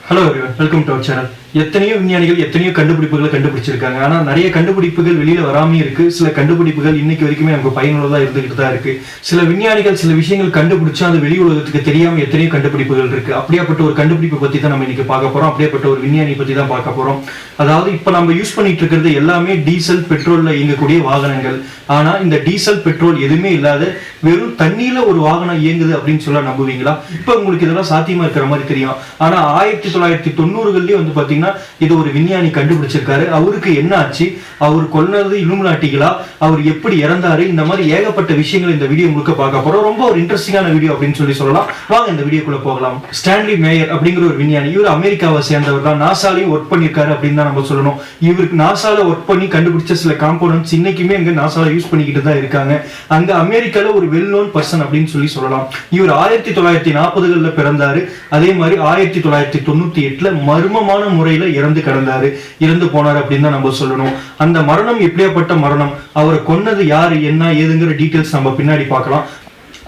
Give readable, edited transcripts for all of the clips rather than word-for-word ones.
Hello everyone, welcome to our channel. எத்தனையோ விஞ்ஞானிகள் எத்தனையோ கண்டுபிடிப்புகளை கண்டுபிடிச்சிருக்காங்க. ஆனா நிறைய கண்டுபிடிப்புகள் வெளியில வராம இருக்கு. சில கண்டுபிடிப்புகள் இன்னைக்கு வரைக்குமே நமக்கு பயனுள்ளதா இருந்துகிட்டு தான் இருக்கு. சில விஞ்ஞானிகள் சில விஷயங்கள் கண்டுபிடிச்சா அது வெளி உலகத்துக்கு தெரியாம எத்தனையோ கண்டுபிடிப்புகள் இருக்கு. அப்படியாப்பட்ட ஒரு கண்டுபிடிப்பு பத்தி தான் நம்ம இன்னைக்கு பார்க்க போறோம். அப்படியாப்பட்ட ஒரு விஞ்ஞானி பத்தி தான் பார்க்க போறோம். அதாவது இப்ப நம்ம யூஸ் பண்ணிட்டு இருக்கிறது எல்லாமே டீசல் பெட்ரோல்ல இயங்கக்கூடிய வாகனங்கள். ஆனா இந்த டீசல் பெட்ரோல் எதுவுமே இல்லாத வெறும் தண்ணியில ஒரு வாகனம் இயங்குது அப்படின்னு சொல்ல நம்புவீங்களா? இப்ப உங்களுக்கு இதெல்லாம் சாத்தியமா இருக்கிற மாதிரி தெரியும். ஆனா 1990களிலேயே வந்து பாத்தீங்கன்னா இது ஒரு விஞ்ஞானி கண்டுபிடிச்சிருக்காரு. அவருக்கு என்ன ஆச்சு, அவர் கொன்னது இலுமினாட்டிகளா, அவர் எப்படி இறந்தாரு, இந்த மாதிரி ஏகப்பட்ட விஷயங்கள் இந்த வீடியோ முழுக்க பார்க்க போறோம். ரொம்ப ஒரு இன்ட்ரெஸ்டிங்கான வீடியோ அப்படின்னு சொல்லலாம். வாங்க இந்த வீடியோக்குள்ள போகலாம். ஸ்டான்லி மேயர் அப்படிங்கிற ஒரு விஞ்ஞானி, இவர் அமெரிக்காவை சேர்ந்தவர் தான். நாசாலையும் ஒர்க் பண்ணிருக்காரு அப்படின்னு தான் நம்ம சொல்லணும். இவருக்கு நாசால ஒர்க் பண்ணி கண்டுபிடிச்ச சில காம்போனன்ட்ஸ் இன்னைக்குமே அங்க நாசால யூஸ் பண்ணிக்கிட்டு தான் இருக்காங்க. அங்க அமெரிக்கால ஒரு வெல் நோன் பர்சன் அப்படின்னு சொல்லலாம். இவர் 1940களில் பிறந்தாரு. அதே மாதிரி 1998ல மர்மமான முறையில இறந்து போனார் அப்படின்னு தான் நம்ம சொல்லணும். அந்த மரணம் எப்படியாப்பட்ட மரணம், அவரை கொன்னது யாரு, என்ன ஏதுங்கிற டீடைல்ஸ் நம்ம பின்னாடி பார்க்கலாம்.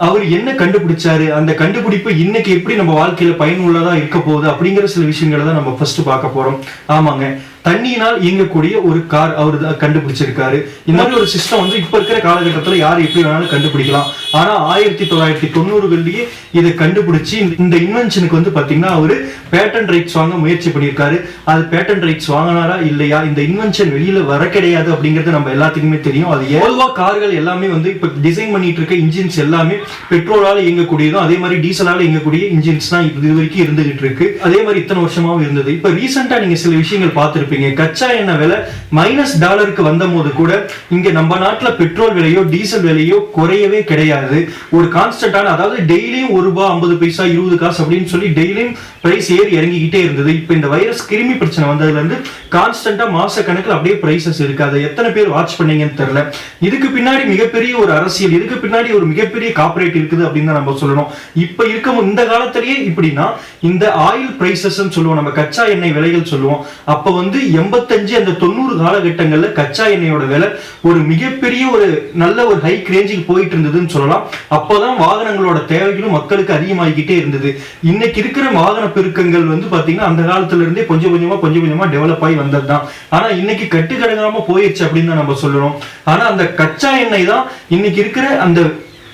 அவர் என்ன கண்டுபிடிச்சாரு, அந்த கண்டுபிடிப்பு இன்னைக்கு எப்படி நம்ம வாழ்க்கையில பயனுள்ளதா இருக்க போகுது அப்படிங்கிற சில விஷயங்களை தான் நம்ம ஃபர்ஸ்ட் பார்க்க போறோம். ஆமாங்க, தண்ணியினால் இயங்கக்கூடிய ஒரு கார் அவர் கண்டுபிடிச்சிருக்காரு. இந்த மாதிரி ஒரு சிஸ்டம் வந்து இப்ப இருக்கிற காலகட்டத்தில் யார் எப்படி வேணாலும் கண்டுபிடிக்கலாம். ஆனா 1990களிலேயே இதை கண்டுபிடிச்சு இந்த இன்வென்ஷனுக்கு வந்து பாத்தீங்கன்னா அவரு பேட்டன் ரைட்ஸ் வாங்க முயற்சி பண்ணியிருக்காரு. அது பேட்டன் ரைட்ஸ் வாங்கினாரா இல்லையா, இந்த இன்வென்ஷன் வெளியில வர கிடையாது அப்படிங்கிறது நம்ம எல்லாத்துக்குமே தெரியும். அது எவ்வளவா கார்கள் எல்லாமே வந்து இப்ப டிசைன் பண்ணிட்டு இருக்க இன்ஜின்ஸ் எல்லாமே பெட்ரோலால இயங்கக்கூடியதும் அதே மாதிரி டீசலால இயங்கக்கூடிய இன்ஜின்ஸ் தான் இது வரைக்கும் இருந்துகிட்டு இருக்கு. அதே மாதிரி இத்தனை வருஷமாவும் இருந்தது. இப்ப ரீசெண்டா நீங்க சில விஷயங்கள் பார்த்திருப்பீங்க. கச்சா எண்ணெய் விலை -$க்கு வந்த போது கூட இங்க நம்ம நாட்டுல பெட்ரோல் விலையோ டீசல் விலையோ குறையவே கிடையாது. ஒரு கான்ஸ்டன்டான, அதாவது டெய்லியும் ₹1.50 20 காசு அப்படின்னு சொல்லி டெய்லியும் பிரைஸ் ஏறி இறங்கிக்கிட்டே இருந்தது. இப்ப இந்த வைரஸ் கிருமி பிரச்சனை வந்ததுல இருந்து கான்ஸ்டன்டா மாச கணக்கில் அப்படியே பிரைசஸ் இருக்கு. அதை எத்தனை பேர் வாட்ச் பண்ணீங்கன்னு தெரியல. இதுக்கு பின்னாடி மிகப்பெரிய ஒரு அரசியல், இதுக்கு பின்னாடி ஒரு மிகப்பெரிய கார்ப்பரேட் இருக்குது அப்படின்னு தான் நம்ம சொல்லணும். இப்ப இருக்க இந்த காலத்திலேயே இப்படின்னா இந்த ஆயில் பிரைசஸ் சொல்லுவோம், நம்ம கச்சா எண்ணெய் விலைகள் சொல்லுவோம். அப்ப வந்து 85 அந்த 90 காலகட்டங்கள்ல கச்சா எண்ணெயோட விலை ஒரு மிகப்பெரிய ஒரு நல்ல ஒரு ஹைக் ரேஞ்சுக்கு போயிட்டு இருந்ததுன்னு சொல்லலாம். அப்போதான் வாகனங்களோட தேவைகளும் மக்களுக்கு அதிகமாகிக்கிட்டே இருந்தது. இன்னைக்கு இருக்கிற வாகன பெருக்கங்கள் வந்து பாத்தீங்கன்னா அந்த காலத்துல இருந்தே கொஞ்சம் கொஞ்சமா டெவலப் ஆகி வந்ததுதான். ஆனா இன்னைக்கு கட்டுக்கடங்காம போயிடுச்சு அப்படின்னு தான் நம்ம சொல்லணும். ஆனா அந்த கச்சா எண்ணெய் தான் இன்னைக்கு இருக்கிற அந்த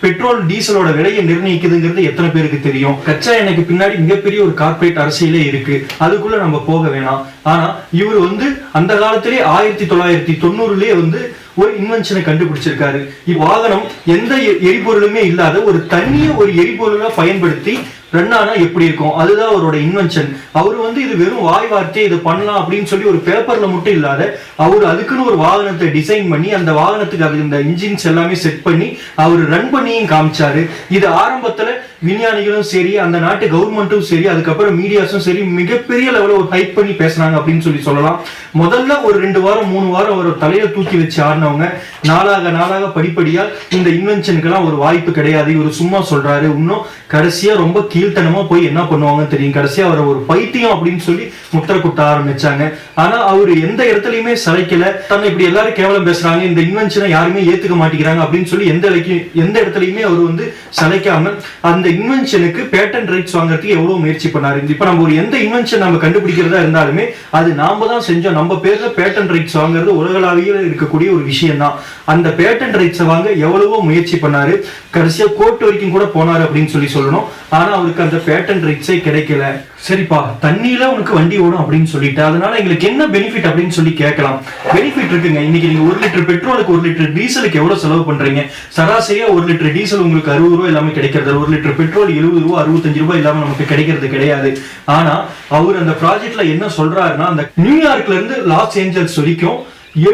பெட்ரோல் டீசலோட விலையை நிர்ணயிக்குதுங்கிறது எத்தனை பேருக்கு தெரியும்? கச்சா எண்ணெய்க்கு பின்னாடி மிகப்பெரிய ஒரு கார்ப்பரேட் அரசியலே இருக்கு. அதுக்குள்ள நம்ம போக வேணாம். ஆனா இவர் வந்து அந்த காலத்திலேயே 1990லேயே வந்து ஒரு இன்வென்ஷனை கண்டுபிடிச்சிருக்காரு. இவ்வாகனம் எந்த எரிபொருளுமே இல்லாத ஒரு தண்ணியை ஒரு எரிபொருளா பயன்படுத்தி ரன் ஆனா எப்படி இருக்கும், அதுதான் அவரோட இன்வென்ஷன். அவர் வந்து இது வெறும் வாய் வார்த்தையை இதை பண்ணலாம் அப்படின்னு சொல்லி ஒரு பேப்பர்ல மட்டும் இல்லாத அவர் அதுக்குன்னு ஒரு வாகனத்தை டிசைன் பண்ணி அந்த வாகனத்துக்கு அது இந்த இன்ஜின்ஸ் எல்லாமே செட் பண்ணி அவர் ரன் பண்ணியும் காமிச்சாரு. இது ஆரம்பத்துல விஞ்ஞானிகளும் சரி, அந்த நாட்டு கவர்மெண்ட்டும் சரி, அதுக்கப்புறம் மீடியாஸும் சரி மிகப்பெரிய லெவலில் ஒரு ஹைப் பண்ணி பேசினாங்க அப்படின்னு சொல்லலாம். முதல்ல ஒரு 2 வாரம் 3 வாரம் ஒரு தலையை தூக்கி வச்சு ஆடினவங்க நாளாக படிப்படியா இந்த இன்வென்ஷனுக்கெல்லாம் ஒரு வாய்ப்பு கிடையாது, இவர் சும்மா சொல்றாரு, இன்னும் கடைசியா ரொம்ப கீழ்த்தனமா போய் என்ன பண்ணுவாங்க தெரியும், கடைசியா அவரை ஒரு பைத்தியம் அப்படின்னு சொல்லி முத்திர குட்ட ஆரம்பிச்சாங்க. ஆனா அவரு எந்த இடத்துலயுமே சளைக்கல. தன்னை இப்படி எல்லாரும் கேவலம் பேசுறாங்க, இந்த இன்வென்ஷனை யாருமே ஏத்துக்க மாட்டேங்கிறாங்க அப்படின்னு சொல்லி எந்த இடத்துலயுமே அவர் வந்து சளைக்காம அந்த இன்வென்ஷனுக்கு பேட்டன் ரைட்ஸ் வாங்குறதுக்கு எவ்வளவு முயற்சி பண்ணாரு. இப்ப நம்ம ஒரு எந்த இன்வென்ஷன் நம்ம கண்டுபிடிக்கிறதா இருந்தாலுமே அது நாம தான் செஞ்சோம், நம்ம பேர்ல பேட்டன் ரைட்ஸ் வாங்குறது உலகளாவிய இருக்கக்கூடிய ஒரு விஷயம் தான். அந்த பேட்டன் ரைட்ஸ் வாங்க எவ்வளவோ முயற்சி பண்ணாரு, கடைசியா கோர்ட் வரைக்கும் கூட போனாரு அப்படின்னு சொல்லணும். ஆனா அவருக்கு அந்த பேட்டன் ரைட்ஸே கிடைக்கல. சரிப்பா, தண்ணியில உனக்கு வண்டி ஓடும் அப்படின்னு சொல்லிட்டு அதனால எங்களுக்கு என்ன பெனிஃபிட் அப்படின்னு சொல்லி கேட்கலாம். பெனிஃபிட் இருக்குங்க. இன்னைக்கு நீங்க 1 லிட்டர் பெட்ரோலுக்கு 1 லிட்டர் டீசலுக்கு எவ்வளவு செலவு பண்றீங்க? சராசரியா 1 லிட்டர் டீசல் உங்களுக்கு ₹60 எல்லாமே கிடைக்கிறது. 1 லிட்டர் பெட்ரோல் ₹70 ₹65 இல்லாம நமக்கு கிடைக்கிறது கிடையாது. ஆனா அவர் அந்த ப்ராஜெக்ட்ல என்ன சொல்றாருன்னா, அந்த நியூயார்க்ல இருந்து லாஸ் ஏஞ்சல்ஸ் வரைக்கும்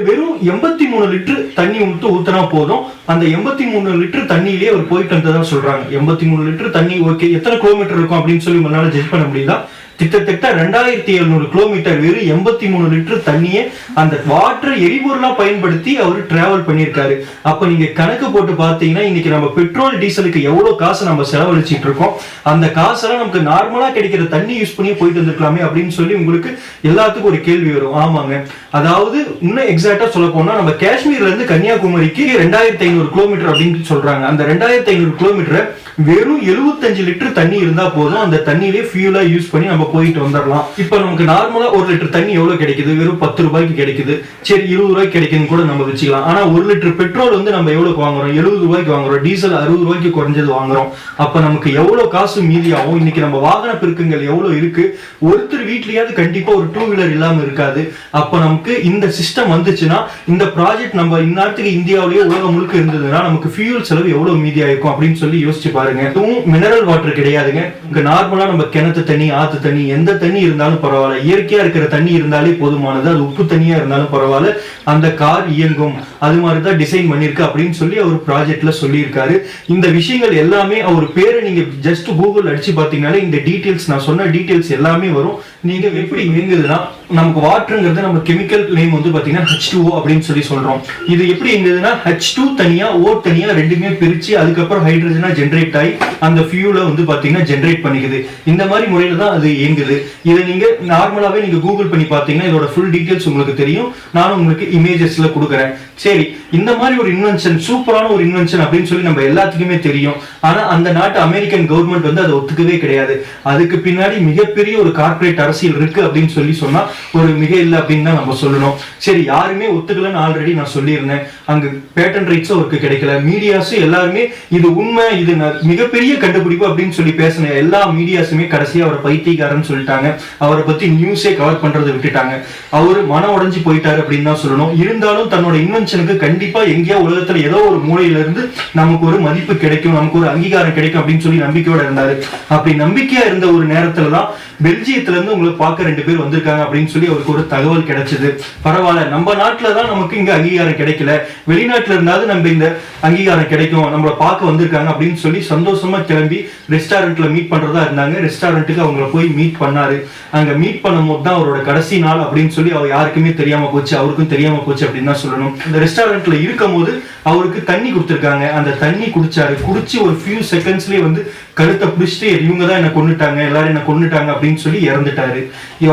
வெறும் 83 லிட்டர் தண்ணி ஊத்தினா போதும். அந்த 83 லிட்டர் தண்ணியிலேயே அவர் போயிட்டு வந்ததா சொல்றாங்க. 83 லிட்டர் தண்ணி ஓகே, எத்தனை கிலோமீட்டர் இருக்கும் அப்படின்னு சொல்லி உங்களால ஜட்ஜ் பண்ண முடியுதா? கிட்டத்தட்ட 2700 கிலோமீட்டர் வெறும் 83 லிட்டர் தண்ணியை அந்த வாட்டர் எரிபொருளா பயன்படுத்தி அவர் டிராவல் பண்ணியிருக்காரு. அப்ப நீங்க கணக்கு போட்டு பார்த்தீங்கன்னா இன்னைக்கு நம்ம பெட்ரோல் டீசலுக்கு எவ்வளவு காசு நம்ம செலவழிச்சிட்டு இருக்கோம், அந்த காசெல்லாம் நமக்கு நார்மலா கிடைக்கிற தண்ணி யூஸ் பண்ணி போயிட்டு வந்துருக்கலாமே அப்படின்னு சொல்லி உங்களுக்கு எல்லாத்துக்கும் ஒரு கேள்வி வரும். ஆமாங்க, அதாவது இன்னும் எக்ஸாக்டா சொல்ல போனா நம்ம காஷ்மீர்ல இருந்து கன்னியாகுமரிக்கு 2500 கிலோமீட்டர் அப்படின்னு சொல்றாங்க. அந்த 2500 கிலோமீட்டர் வெறும் 75 லிட்டர் தண்ணி இருந்தா போதும், அந்த தண்ணியிலே ஃபியூலா யூஸ் பண்ணி நம்ம போயிட்டு வந்துடலாம். இப்ப நமக்கு நார்மலா 1 லிட்டர் தண்ணி எவ்வளவு கிடைக்குது? வெறும் 10 ரூபாய்க்கு கிடைக்குது. சரி 20 ரூபாய்க்கு கிடைக்குதுன்னு கூட நம்ம வச்சுக்கலாம். ஆனா 1 லிட்டர் பெட்ரோல் வந்து நம்ம எவ்வளவு வாங்குறோம்? 70 ரூபாய்க்கு வாங்குறோம். டீசல் 60 ரூபாய்க்கு குறைஞ்சது வாங்குறோம். அப்ப நமக்கு எவ்வளவு காசு மீதி ஆகும்? இன்னைக்கு நம்ம வாகன பெருக்கங்கள் எவ்வளவு இருக்கு? ஒருத்தர் வீட்லயாவது கண்டிப்பா ஒரு 2 வீலர் இல்லாம இருக்காது. அப்ப நமக்கு இந்த சிஸ்டம் வந்துச்சுன்னா, இந்த ப்ராஜெக்ட் நம்ம இந்நாட்டுக்கு இந்தியாவிலேயே உலகம் முழுக்க இருந்ததுன்னா நமக்கு ஃபியூல் செலவு எவ்வளவு மீதி ஆயிருக்கும் அப்படின்னு சொல்லி யோசிச்சு பாருங்க. இதுவும் மினரல் வாட்டர் கிடையாதுங்க. இங்க நார்மலா நம்ம கிணத்து தண்ணி, ஆத்து தண்ணி, எந்த தண்ணி இருந்தாலும் பரவாயில்ல, இயற்கையா இருக்கிற தண்ணி இருந்தாலே போதுமானது. அது உப்பு தண்ணியா இருந்தாலும் பரவாயில்ல, அந்த கார் இயங்கும். அது மாதிரிதான் டிசைன் பண்ணிருக்கு அப்படின்னு சொல்லி அவர் ப்ராஜெக்ட்ல சொல்லியிருக்காரு. இந்த விஷயங்கள் எல்லாமே அவர் பேரை நீங்க ஜஸ்ட் கூகுள் அடிச்சு பாத்தீங்கன்னாலே இந்த டீடைல்ஸ், நான் சொன்ன டீடைல்ஸ் எல்லாமே வரும். நீங்க எப்படி இயங்குதுன்னா, நமக்கு வாட்டருங்கிறது நம்ம கெமிக்கல் நேம் வந்து பாத்தீங்கன்னா H2O அப்படின்னு சொல்லி சொல்றோம். இது எப்படி இயங்குதுன்னா, H2 தனியா O தனியா ரெண்டுமே பிரிச்சு அதுக்கப்புறம் ஹைட்ரஜனா ஜெனரேட் ஆகி அந்த ஃபியூலை வந்து பாத்தீங்கன்னா ஜெனரேட் பண்ணிக்குது. இந்த மாதிரி முறையில தான் அது இயங்குது. இதை நீங்க நார்மலாவே நீங்க கூகுள் பண்ணி பாத்தீங்கன்னா இதோட ஃபுல் டீடைல்ஸ் உங்களுக்கு தெரியும். நானும் உங்களுக்கு இமேஜஸ்ல கொடுக்குறேன். சரி, இந்த மாதிரி ஒரு இன்வென்ஷன், சூப்பரான ஒரு இன்வென்ஷன் அப்படின்னு சொல்லி நம்ம எல்லாத்துக்குமே தெரியும். ஆனா அந்த நாட்டு அமெரிக்கன் கவர்மெண்ட் வந்து அதை ஒத்துக்கவே கிடையாது. அதுக்கு பின்னாடி மிகப்பெரிய ஒரு கார்பரேட் அரசியல் இருக்கு அப்படின்னு சொல்லி சொன்னா ஒரு மிக இல்லை அப்படின்னு தான் நம்ம சொல்லணும். சரி, யாருமே ஒத்துக்கலன்னு ஆல்ரெடி நான் சொல்லியிருந்தேன். அங்க பேட்டன் ரைட்ஸும் அவருக்கு கிடைக்கல. மீடியாஸும் எல்லாருமே இது உண்மை, இது மிகப்பெரிய கண்டுபிடிப்பு அப்படின்னு சொல்லி பேசின எல்லா மீடியாஸுமே கடைசியா அவரை பைத்தியக்காரன்னு சொல்லிட்டாங்க. அவரை பத்தி நியூஸே கவர் பண்றதை விட்டுட்டாங்க. அவரு மன உடைஞ்சு போயிட்டாரு அப்படின்னு தான் சொல்லணும். இருந்தாலும் தன்னோட இன்வென்ஷனுக்கு கண்டிப்பா எங்கேயோ உலகத்துல ஏதோ ஒரு மூலையில இருந்து நமக்கு ஒரு மதிப்பு கிடைக்கும், நமக்கு ஒரு அங்கீகாரம் கிடைக்கும் அப்படின்னு சொல்லி நம்பிக்கையோட இருந்தாரு. அப்படி நம்பிக்கையா இருந்த ஒரு நேரத்துலதான் பெல்ஜியத்துல இருந்து உங்களுக்கு பார்க்க 2 பேர் வந்திருக்காங்க அப்படின்னு சொல்லி அவருக்கு ஒரு தகவல் கிடைச்சது. பரவாயில்ல, நம்ம நாட்டுல தான் நமக்கு இங்க அங்கீகாரம் கிடைக்கல, வெளிநாட்டுல இருந்தாவது நம்ம இந்த அங்கீகாரம் கிடைக்கும், நம்மள பார்க்க வந்திருக்காங்க அப்படின்னு சொல்லி சந்தோஷமா கிளம்பி ரெஸ்டாரண்ட்ல மீட் பண்றதா இருந்தாங்க. ரெஸ்டாரண்ட்டுக்கு அவங்கள போய் மீட் பண்ணாரு. அங்க மீட் பண்ணும்போது தான் அவரோட கடைசி நாள் அப்படின்னு சொல்லி அவர் யாருக்குமே தெரியாம போச்சு, அவருக்கும் தெரியாம போச்சு அப்படின்னு தான் சொல்லணும். இந்த ரெஸ்டாரண்ட்ல இருக்கும் போது அவருக்கு தண்ணி கொடுத்திருக்காங்க. அந்த தண்ணி குடிச்சாரு. குடிச்சு ஒரு ஃபியூ செகண்ட்ஸ்லயே வந்து கழுத்தை பிடிச்சிட்டு இவங்க தான் என்ன கொன்னுட்டாங்க, எல்லாரும் என்ன கொன்னுட்டாங்க அப்படின்னு சொல்லி இறந்துட்டாரு.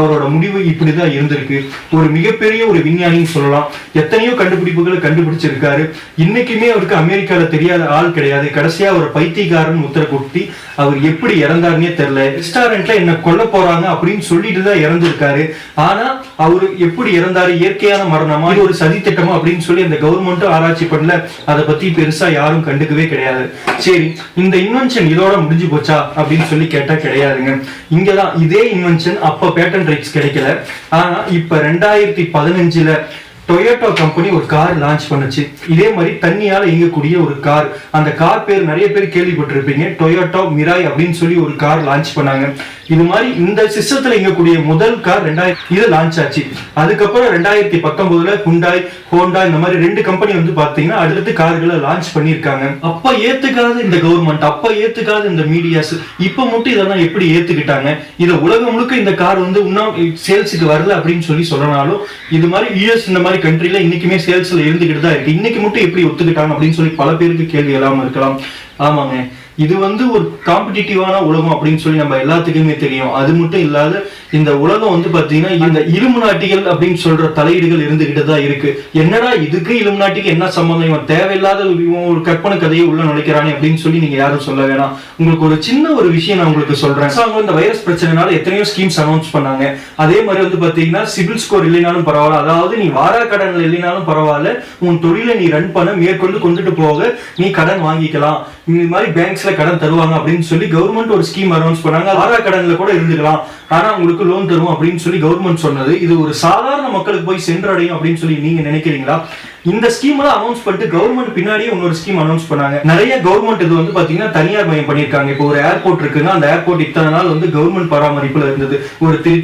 அவரோட முடிவு இப்படிதான் இருந்திருக்கு. ஒரு மிகப்பெரிய ஒரு விஞ்ஞானின்னு சொல்லலாம். எத்தனையோ கண்டுபிடிப்புகளை கண்டுபிடிச்சிருக்காரு. இன்னைக்குமே அவருக்கு அமெரிக்கால தெரியாத ஆள் கிடையாது. கடைசியா ஒரு பைத்தியக்காரன் முத்திர கொட்டி அவர் எப்படி இறந்தாருன்னே தெரியல. ரெஸ்டாரண்ட்ல என்ன கொல்ல போறாங்க அப்படின்னு சொல்லிட்டு தான் இறந்திருக்காரு. ஆனா அவரு எப்படி இறந்தாரு, இயற்கையான மரணமா, இது ஒரு சதி திட்டமா அப்படின்னு சொல்லி அந்த கவர்மெண்ட்டும் ஆராய்ச்சி பண்ணல. அதை பத்தி பெருசா யாரும் கண்டுக்கவே கிடையாது. சரி, இந்த இன்வென்ஷன் இதோட முடிஞ்சு போச்சா அப்படின்னு சொல்லி கேட்டா கிடையாதுங்க. இங்கதான் இதே இன்வென்ஷன் அப்ப பேட்டன் ரைட்ஸ் கிடைக்கல. ஆனா இப்ப 2015ல டொயோட்டோ கம்பெனி ஒரு கார் லான்ச் பண்ணுச்சு. இதே மாதிரி தண்ணியால இயங்கக்கூடிய ஒரு கார். அந்த கார் பேர் நிறைய பேர் கேள்விப்பட்டிருப்பீங்க. டொயோட்டோ மிராய் அப்படின்னு சொல்லி ஒரு கார் லான்ச் பண்ணாங்க. இது மாதிரி இந்த சிஸ்டத்துல இயங்கக்கூடிய முதல் கார் 2000 இது லான்ச் ஆச்சு. அதுக்கப்புறம் 2019ல ஹுண்டாய், ஹோண்டா இந்த மாதிரி 2 கம்பெனி வந்து பாத்தீங்கன்னா அடுத்து கார்களை லான்ச் பண்ணிருக்காங்க. அப்ப ஏத்துக்காத இந்த கவர்மெண்ட், அப்ப ஏத்துக்காத இந்த மீடியாஸ் இப்ப மட்டும் இதெல்லாம் எப்படி ஏத்துக்கிட்டாங்க? இத உலகம் முழுக்க இந்த கார் வந்து இன்னும் சேல்ஸுக்கு வரல அப்படின்னு சொல்லி சொல்லனாலும் இது மாதிரி யூஎஸ் இந்த மாதிரி கண்ட்ரில இன்னைக்குமே சேல்ஸ்ல இருந்துகிட்டு தான் இருக்கு. இன்னைக்கு மட்டும் எப்படி ஒத்துக்கிட்டாங்க அப்படின்னு சொல்லி பல பேருக்கு கேள்வி எல்லாம் இருக்கலாம். ஆமாங்க, இது வந்து ஒரு காம்படிட்டிவான உலகம் அப்படின்னு சொல்லி நம்ம எல்லாத்துக்குமே தெரியும். அது மட்டும் இல்லாத இந்த உலகம் வந்து பாத்தீங்கன்னா இந்த இலுமினாட்டிகள் அப்படின்னு சொல்ற தலையீடுகள் இருந்துகிட்டு தான் இருக்கு. என்னடா இதுக்கு இலுமினாட்டிக்கு என்ன சம்பந்தம், இவன் தேவையில்லாத ஒரு கற்பனை கதையை உள்ள நுழைக்கிறானே அப்படின்னு சொல்லி நீங்க யாரும் சொல்ல வேணாம். உங்களுக்கு ஒரு சின்ன ஒரு விஷயம் நான் உங்களுக்கு சொல்றேன். இந்த வைரஸ் பிரச்சனைனால எத்தனையோ ஸ்கீம்ஸ் அனௌன்ஸ் பண்ணாங்க. அதே மாதிரி வந்து பாத்தீங்கன்னா சிபில் ஸ்கோர் இல்லைனாலும் பரவாயில்ல, அதாவது நீ வாரா கடன்ல இல்லைனாலும் பரவாயில்ல, உன் தொழிலை நீ ரன் பண்ண மேற்கொண்டு கொண்டுட்டு போக நீ கடன் வாங்கிக்கலாம், இந்த மாதிரி பேங்க்ஸ்ல கடன் தருவாங்க அப்படின்னு சொல்லி கவர்மெண்ட் ஒரு ஸ்கீம் அனௌன்ஸ் பண்ணாங்க. வாரா கடன்ல கூட இருந்துக்கலாம், ஆனா உங்களுக்கு லோன் தருவோம் அப்படின்னு சொல்லி கவர்மெண்ட் சொன்னது இது ஒரு சாதாரண மக்களுக்கு போய் சென்றடையும் அப்படின்னு சொல்லி நீங்க நினைக்கிறீங்களா? இந்த ஸ்கீம் எல்லாம் அனௌன்ஸ் பண்ணிட்டு கவர்மெண்ட் பின்னாடியே இன்னொரு ஸ்கீம் அனௌன்ஸ் பண்ணாங்க. நிறைய கவர்மெண்ட் இது வந்து பாத்தீங்கன்னா தனியார் மயம் பண்ணிருக்காங்க. இப்போ ஒரு ஏர்போர்ட் இருக்குன்னா அந்த ஏர்போர்ட் இத்தனை நாள் வந்து கவர்மெண்ட் பராமரிப்புல இருந்தது.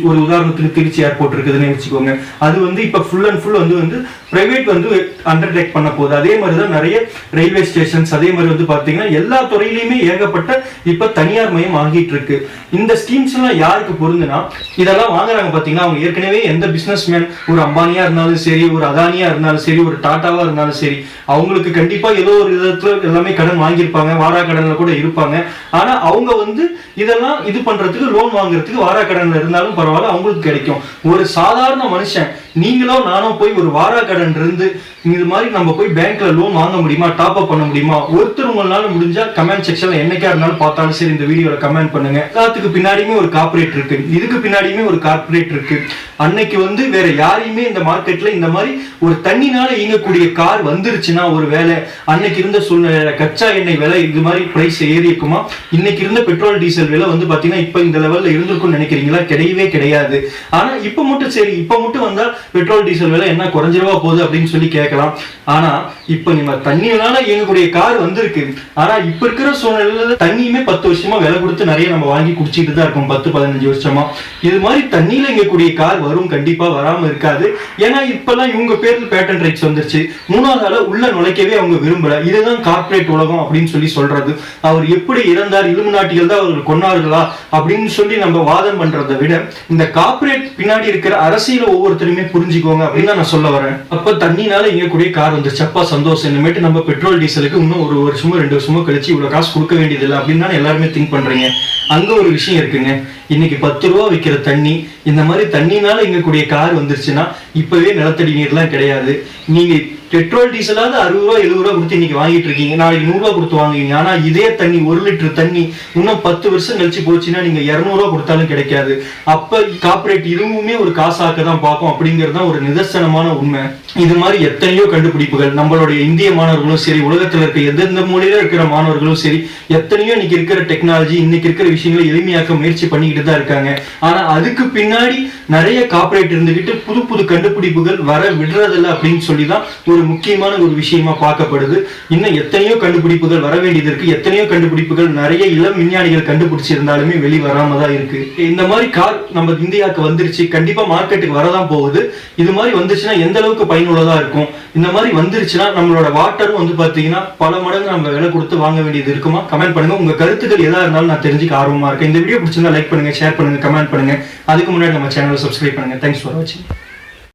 ஒரு உதாரணத்துக்கு திருச்சி ஏர்போர்ட் இருக்குதுன்னு வச்சுக்கோங்க. அது வந்து இப்ப ஃபுல் அண்ட் ஃபுல் வந்து பிரைவேட் வந்து அண்டர்டேக் பண்ண போகுது. அதே மாதிரிதான் நிறைய ரயில்வே ஸ்டேஷன்ஸ், அதே மாதிரி வந்து பாத்தீங்கன்னா எல்லா துறையிலுமே ஏகப்பட்ட இப்ப தனியார் மயம் ஆகிட்டு இருக்கு. இந்த ஸ்கீம்ஸ் எல்லாம் யாருக்கு பொருந்துனா, இதெல்லாம் வாங்குறாங்க பாத்தீங்கன்னா அவங்க ஏற்கனவே எந்த பிசினஸ் மேன், ஒரு அம்பானியா இருந்தாலும் சரி, ஒரு அதானியா இருந்தாலும் சரி, ஒரு டாட்டாவா இருந்தாலும் சரி, அவங்களுக்கு கண்டிப்பா ஏதோ ஒரு விதத்துல எல்லாமே கடன் வாங்கியிருப்பாங்க, வாரா கடன்ல கூட இருப்பாங்க. ஆனா அவங்க வந்து இதெல்லாம் இது பண்றதுக்கு, லோன் வாங்குறதுக்கு வாரா கடன்ல இருந்தாலும் பரவாயில்ல அவங்களுக்கு கிடைக்கும். ஒரு சாதாரண மனுஷன் நீங்களோ நானோ போய் ஒரு வாரா கடன் இருந்து இது மாதிரி நம்ம போய் பேங்க்ல லோன் வாங்க முடியுமா, டாப் அப் பண்ண முடியுமா? ஒருத்தர் உங்களால முடிஞ்சா கமெண்ட் செக்ஷன்ல என்னைக்கா இருந்தாலும் பார்த்தாலும் சரி இந்த வீடியோல கமெண்ட் பண்ணுங்க. எல்லாத்துக்கு பின்னாடியுமே ஒரு கார்ப்பரேட் இருக்கு, இதுக்கு பின்னாடியுமே ஒரு கார்ப்பரேட் இருக்கு. அன்னைக்கு வந்து வேற யாரையுமே இந்த மார்க்கெட்ல இந்த மாதிரி ஒரு தண்ணினால இயங்கக்கூடிய கார் வந்துருச்சுன்னா ஒரு வேலை அன்னைக்கு இருந்த சூழ்நிலை கச்சா எண்ணெய் விலை இது மாதிரி பிரைஸ் ஏறி இருக்குமா? இன்னைக்கு இருந்த பெட்ரோல் டீசல் விலை வந்து பாத்தீங்கன்னா இப்ப இந்த லெவல்ல இருந்திருக்கும்னு நினைக்கிறீங்களா? கிடையவே கிடையாது. ஆனா இப்ப மட்டும் சரி, இப்ப மட்டும் வந்தா பெட்ரோல் டீசல் விலை என்ன குறைஞ்சிரவா போகுது அப்படின்னு சொல்லி கேட்கலாம். ஆனா இப்ப நம்ம தண்ணினால இயங்கக்கூடிய கார் வந்திருக்கு. ஆனா இப்ப இருக்கிற சூழ்நிலையில தண்ணியுமே 10 வருஷமா விலை கொடுத்து நிறைய நம்ம வாங்கி குடிச்சிட்டு தான் இருக்கோம், 10-15 வருஷமா. இது மாதிரி தண்ணியில இயங்கக்கூடிய கார் வரும், கண்டிப்பா வராம இருக்காது. ஏன்னா இப்பெல்லாம் இவங்க பேர்ல பேட்டன் ரைட்ஸ் வந்துருச்சு. மூணாவது ஆள உள்ள நுழைக்கவே அவங்க விரும்பல. இதுதான் கார்ப்பரேட் உலகம் அப்படின்னு சொல்லி சொல்றது. அவர் எப்படி இறந்தார், இலுமினாட்டிகள் தான் அவர்கள் கொன்னார்களா அப்படின்னு சொல்லி நம்ம வாதம் பண்றதை விட இந்த கார்ப்பரேட் பின்னாடி இருக்கிற அரசியல ஒவ்வொருத்தருமே புரிஞ்சுக்கோங்க அப்படின்னு நான் சொல்ல வரேன். அப்ப தண்ணினால இயங்கக்கூடிய கார் வந்துருச்சு, அப்பா சந்தோஷம். இனிமேட்டு நம்ம பெட்ரோல் டீசலுக்கு இன்னும் 1 வருஷமோ 2 வருஷமோ கழிச்சு இவ்வளவு காசு கொடுக்க வேண்டியது இல்லை அப்படின்னு தான் எல்லாருமே திங்க் பண்றீங்க. அங்க ஒரு விஷயம் இருக்குங்க. இன்னைக்கு 10 ரூபா விற்கிற தண்ணி இந்த மாதிரி தண்ணினால இயங்கக்கூடிய கார் வந்துருச்சுன்னா இப்பவே நிலத்தடி நீர்லாம் கிடையாது. நீங்க பெட்ரோல் டீசலாவது 60 ரூபா 70 ரூபா கொடுத்து இன்னைக்கு வாங்கிட்டு இருக்கீங்க, நாளைக்கு 100 ரூபா கொடுத்து வாங்குவீங்க. ஆனா இதே தண்ணி 1 லிட்டர் தண்ணி இன்னும் 10 வருஷம் கழிச்சு போச்சுன்னா நீங்க 200 ரூபா கொடுத்தாலும் கிடைக்காது. அப்ப கார்ப்பரேட் இதுவுமே ஒரு காசாக்க தான் பார்க்கும் அப்படிங்கிறது தான் ஒரு நிதர்சனமான உண்மை. இது மாதிரி எத்தனையோ கண்டுபிடிப்புகள் நம்மளுடைய இந்திய மாணவர்களும் சரி, உலகத்துல இருக்க எந்தெந்த மூலையில இருக்கிற மாணவர்களும் சரி, எத்தனையோ இன்னைக்கு இருக்கிற டெக்னாலஜி இன்னைக்கு இருக்கிற விஷயங்களை எளிமையாக்க முயற்சி பண்ணிக்கிட்டு தான் இருக்காங்க. ஆனா அதுக்கு பின்னாடி நிறைய கார்ப்பரேட் இருந்துகிட்டு புது புது கண்டுபிடிப்புகள் வர விடுறதில்லை அப்படின்னு சொல்லி தான் ஒரு முக்கியமான ஒரு விஷயமா பார்க்கப்படுது. இன்னும் எத்தனையோ கண்டுபிடிப்புகள் வர வேண்டியது இருக்கு. எத்தனையோ கண்டுபிடிப்புகள் நிறைய இளம் விஞ்ஞானிகள் கண்டுபிடிச்சிருந்தாலுமே வெளிவராம தான் இருக்கு. இந்த மாதிரி கார் நம்ம இந்தியாவுக்கு வந்துருச்சு, கண்டிப்பா மார்க்கெட்டுக்கு வரதான் போகுது. இது மாதிரி வந்துச்சுன்னா எந்த அளவுக்கு பயனுள்ளதா இருக்கும்? இந்த மாதிரி வந்துருச்சுன்னா நம்மளோட வாட்டரும் வந்து பாத்தீங்கன்னா பல மடங்கு நம்ம விலை கொடுத்து வாங்க வேண்டியது இருக்குமா? கமெண்ட் பண்ணுங்க. உங்க கருத்துக்கள் எதா இருந்தாலும் நான் தெரிஞ்சுக்க ஆர்வமா இருக்கேன். இந்த வீடியோ பிடிச்சிருந்தா லைக் பண்ணுங்க, ஷேர் பண்ணுங்க, கமெண்ட் பண்ணுங்க. அதுக்கு முன்னாடி நம்ம சேனலை சப்ஸ்கிரைப் பண்ணுங்க. தேங்க்ஸ் ஃபார் வாட்சிங்.